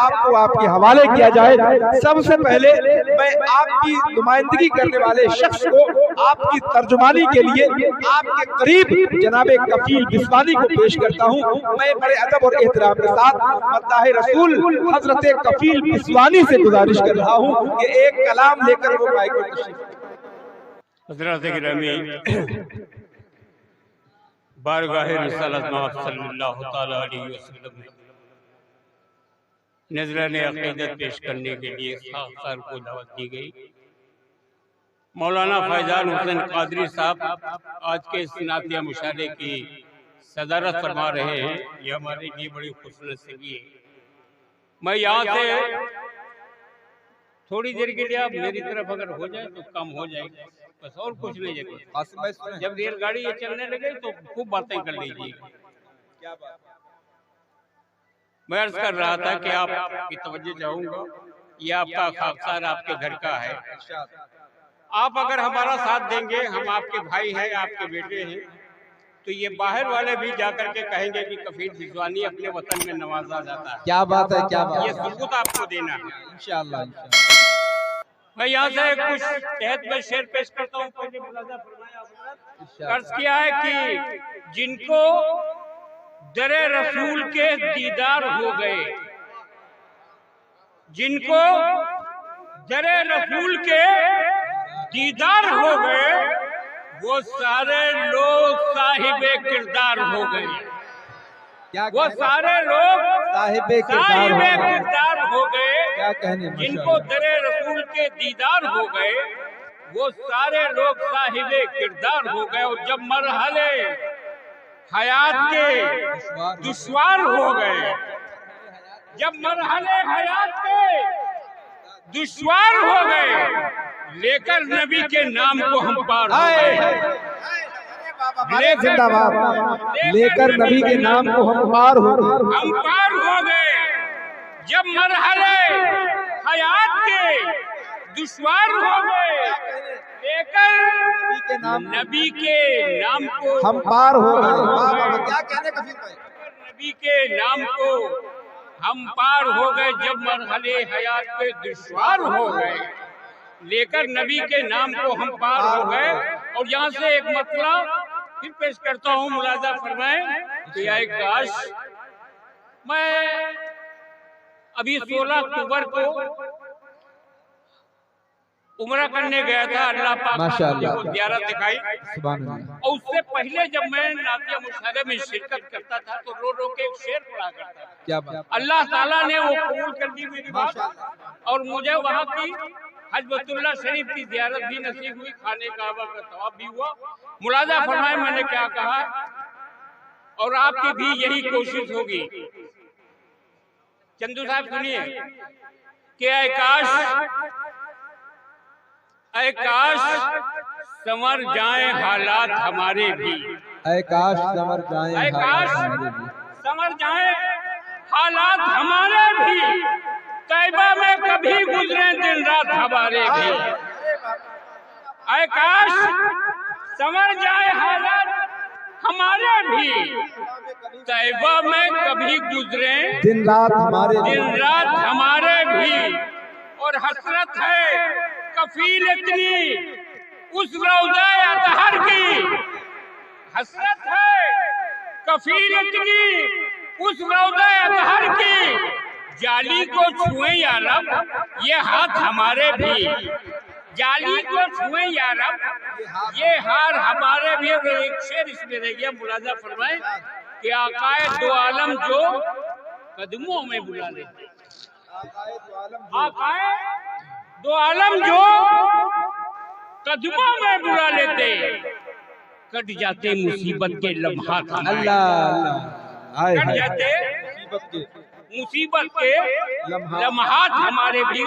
آپ کو آپ کے حوالے کیا جائے۔ سب سے پہلے میں آپ کی نمائندگی کرنے والے شخص کو آپ کی ترجمانی کے لیے آپ کے قریب جناب کفیل بسوانی کو پیش کرتا ہوں۔ میں بڑے ادب اور احترام کے ساتھ مداح رسول حضرت کفیل بسوانی سے گزارش کر رہا ہوں کہ ایک کلام لے کر وہ مائک پر تشریف۔ حضرات گرامی، بارگاہ رسالت مآب صلی اللہ تعالی علیہ وسلم میں نذران عقیدت پیش کرنے کے لیے خاکسار کو دعوت دی گئی۔ مولانا فیضان حسین قادری صاحب آج کے اس نعتیہ مشاعرے کی صدارت فرما رہے ہیں، یہ ہمارے لیے بڑی خوش نصیبی ہے۔ میں یہاں سے تھوڑی دیر کے لیے آپ میری طرف اگر ہو جائے تو کم ہو جائے گا، بس اور کچھ نہیں ہے۔ جب ریل گاڑی یہ چلنے لگے تو خوب باتیں کر لیجیے گا۔ میں عرض کر رہا تھا کہ آپ کی توجہ چاہوں گا، یہ آپ کا خاکسار آپ کے گھر کا ہے۔ آپ اگر ہمارا ساتھ دیں گے، ہم آپ کے بھائی ہیں، آپ کے بیٹے ہیں، تو یہ باہر والے بھی جا کر کے کہیں گے کہ کفیل بسوانی اپنے وطن میں نوازا جاتا ہے۔ کیا بات ہے، کیا بات ہے، یہ ثبوت آپ کو دینا ہے انشاءاللہ۔ میں یہاں سے کچھ تحت میں شعر پیش کرتا ہوں۔ پہلے ملاحظہ فرمایا حضرت، عرض کیا ہے کہ جن کو در رسول کے دیدار ہو گئے، جن کو در رسول کے دیدار ہو گئے، وہ سارے لوگ صاحب کردار ہو گئے۔ وہ سارے لوگ صاحب کردار ہو گئے۔ جن کو در رسول کے دیدار ہو گئے، وہ سارے لوگ صاحب کردار ہو گئے۔ اور جب مرحلے حیات کے دشوار ہو گئے، جب مرحلے حیات کے دشوار ہو گئے، لے کر نبی کے نام کو ہم پار ہو گئے۔ لے کر نبی کے نام کو ہم پار ہو گئے، ہم پار ہو گئے۔ جب مرحلے حیات کے دشوار ہو گئے، لے کر نبی کے نام کو ہم پار ہو گئے۔ کیا کہنے کفیل بھائی؟ نبی کے نام کو ہم پار ہو گئے۔ جب مرحلے حیات کے دشوار ہو گئے، لے کر نبی کے نام کو ہم پار ہو گئے۔ اور یہاں سے ایک مطلب پھر پیش کرتا ہوں، ملاحظہ فرمائیں کہ اے کاش میں ابھی 16 اکتوبر کو عمرہ کرنے گیا تھا، اللہ پاک نے مجھے وہ زیارت دکھائی، اور اس سے پہلے جب میں نعتیہ مشاعرے میں شرکت کرتا تھا تو رو رو کے ایک شعر پڑھا کرتا تھا۔ اللہ تعالیٰ نے وہ قبول کر دی میری بات، اور مجھے وہاں کی حج بیت اللہ شریف کی زیارت بھی نصیب ہوئی، خانہ کعبہ کا طواف بھی ہوا۔ ملاحظہ فرمائیں میں نے کیا کہا، اور آپ کی بھی یہی کوشش ہوگی۔ چندو صاحب سنیے کہ اے کاش سنور جائیں حالات ہمارے بھی، اے کاش سنور جائیں اے کاش سنور جائیں حالات ہمارے بھی، طیبہ میں کبھی گزریں دن رات ہمارے بھی۔ اے کاش سنور جائیں حالات ہمارے بھی، طیبہ میں کبھی گزریں دن رات ہمارے بھی۔ اور حسرت ہے کفیل اتنی اس روضہ اطہر کی، حسرت ہے کفیل اتنی اس روضہ اطہر کی، جالی کو چھوئیں یا رب یہ ہاتھ ہمارے بھی، جالی کو چھوئیں یا رب یہ ہاتھ ہمارے بھی۔ اور ایک شعر اس میں رہ گیا، ملاحظہ فرمائیں کہ آقائے دو عالم جو قدموں میں بلا لیتے، آقائے دو عالم جو قدموں میں بلا لیتے، کٹ جاتے مصیبت کے لمحات ہمارے، کٹ جاتے مصیبت کے لمحات ہمارے بھی،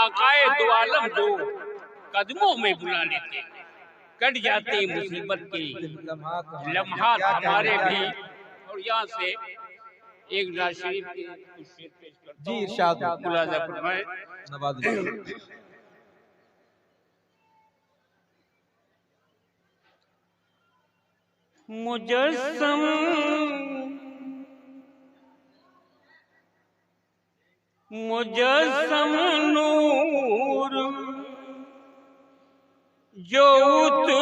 آقائے دو عالم جو قدموں میں بلا لیتے، کٹ جاتے مصیبت کے لمحات ہمارے بھی۔ اور یہاں سے ایک نعت شریف کے کچھ شعر پیش کرتا ہوں، ارشاد ملاحظہ فرمائیں۔ مجسم نور جو اترا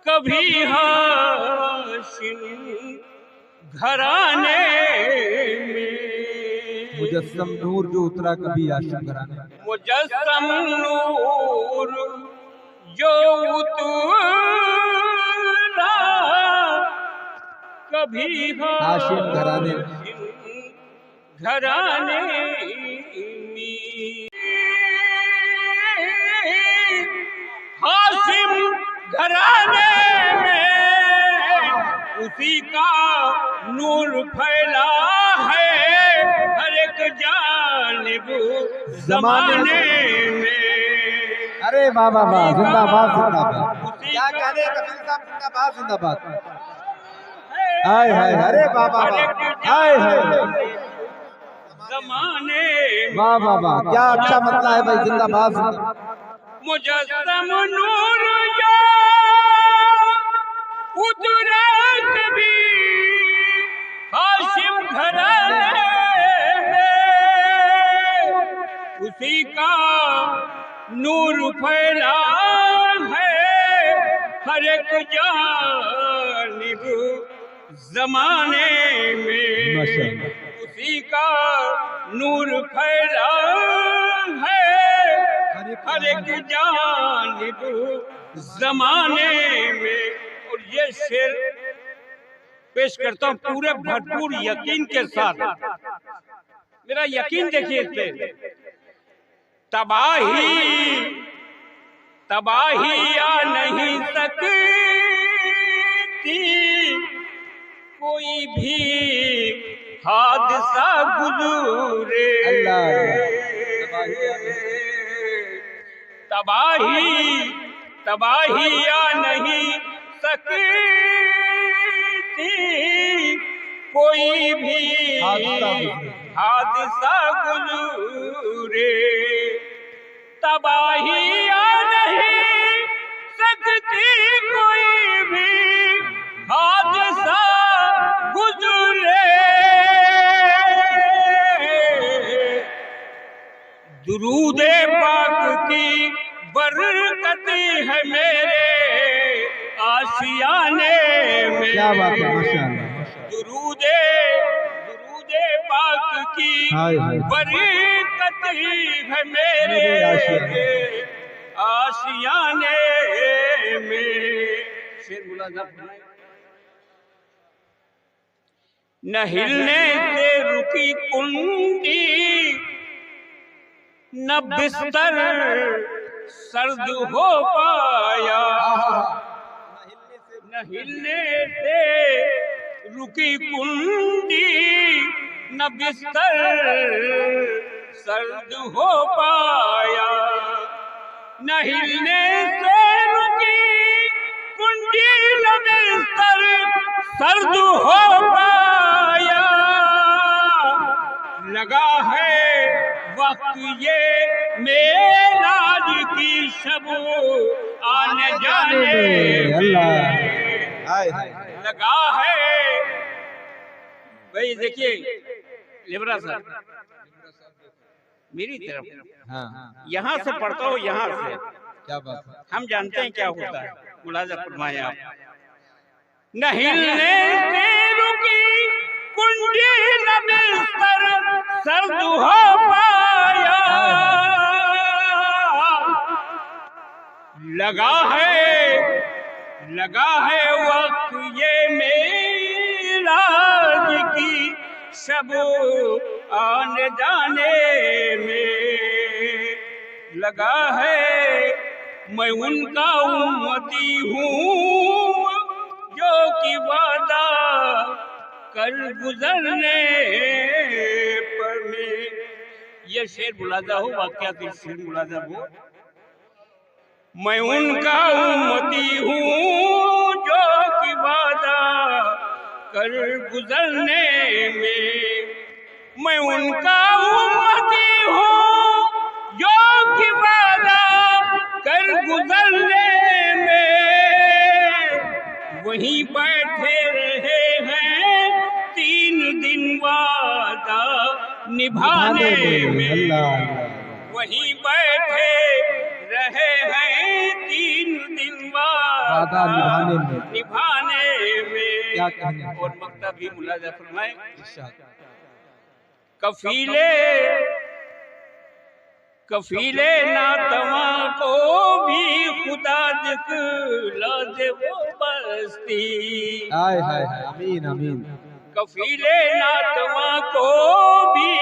کبھی ہاشم گھرانے میں، مجسم نور جو اترا کبھی ہاشم گھرانے میں، مجسم نور جو اترا کبھی ہاشم گھرانے میں، گھرانے میں، ہاشم گھرانے میں اسی کا نور پھیلا ہے ہر ایک جانب زمانے میں۔ ارے واہ واہ واہ، زندہ باد زندہ باد، کیا کہنے کفیل صاحب، زندہ باد زندہ باد، ہائے ہائے، ارے واہ واہ واہ، ہائے ہائے، زمانے واہ واہ واہ، کیا اچھا مسئلہ ہے بھائی، زندہ باد زندہ باد۔ مجسم نور جو اترا کبھی ہاشم گھرانے میں اسی کا نور پھیلا ہے ہر ایک جانب زمانے میں، اسی کا نور پھیلا ہے ہر ایک جانب زمانے میں۔ اور یہ شعر پیش کرتا ہوں پورے بھرپور یقین کے ساتھ، میرا یقین دیکھیے اس پہ۔ تباہی آ نہیں سکتی کوئی بھی حادثہ گزرے، تباہی آ نہیں سکتی کوئی بھی حادثہ گزرے، تباہی آ نہیں سکتی کوئی بھی حادثہ گزرے، درود پاک کی برکت ہے میرے آشیانے میں، کیا بات ہے، ماشاءاللہ، درود پاک کی برکت ہے میرے آشیانے میں۔ شعر ملاحظہ فرمائیں۔ نہ ہلنے سے رکی کنڈی نہ بستر سرد ہو پایا، نہ ہلنے سے رکی کنڈی نہ بستر سرد ہو پایا، نہ ہلنے سے رکی کنڈی نہ بستر سرد ہو پایا، لگا ہے وقت یہ معراج کی شب آنے جانے میں، لگا ہے۔ بھائی دیکھیے لبرا صاحب میری طرف، یہاں سے پڑھتا ہوں، یہاں سے، کیا بات ہے، ہم جانتے ہیں کیا ہوتا ہے، ملاحظہ فرمائیں آپ۔ نہ ہلنے سے رکی کنڈی نہ بستر سرد ہو پایا، لگا ہے وقت یہ معراج کی شب آنے جانے میں، لگا ہے میں ان کا امتی ہوں جو کہ وعدہ کر گزرنے پر میں۔ یہ شعر ملاحظہ ہو، واقعات شعر ملاحظہ ہو۔ میں ان کا امتی ہوں جو کہ وعدہ کر گزرنے میں، میں ان کا امتی ہوں جو کہ وعدہ کر گزرنے میں، وہیں بیٹھے رہے نبھانے میں اللہ وہیں بیٹھے رہے ہیں 3 دن وعدہ نبھانے میں کیا کہنے اور مقطع بھی ملاحظہ فرمائیں ارشاد کفیلے ناتواں کو بھی خدا دکھلا دے وہ بستی ہائے ہائے آمین آمین کفیلے ناتواں کو بھی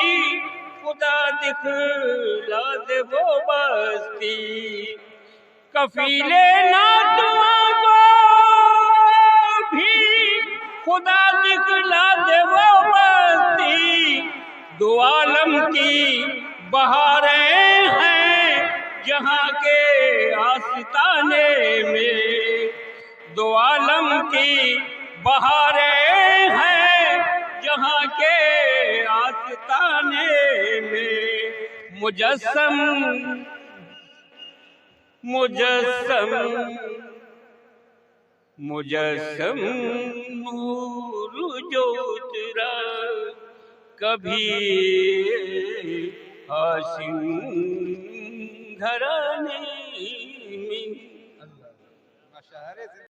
خدا دکھلا دے وہ بستی کفیلے ناتواں کو بھی خدا دکھلا دے وہ بستی دو عالم کی بہاریں ہیں جہاں کے آستانے میں دو عالم کی بہاریں ہیں جہاں کے آستانے میں مجسم نور جو اترا کبھی آسن دھرا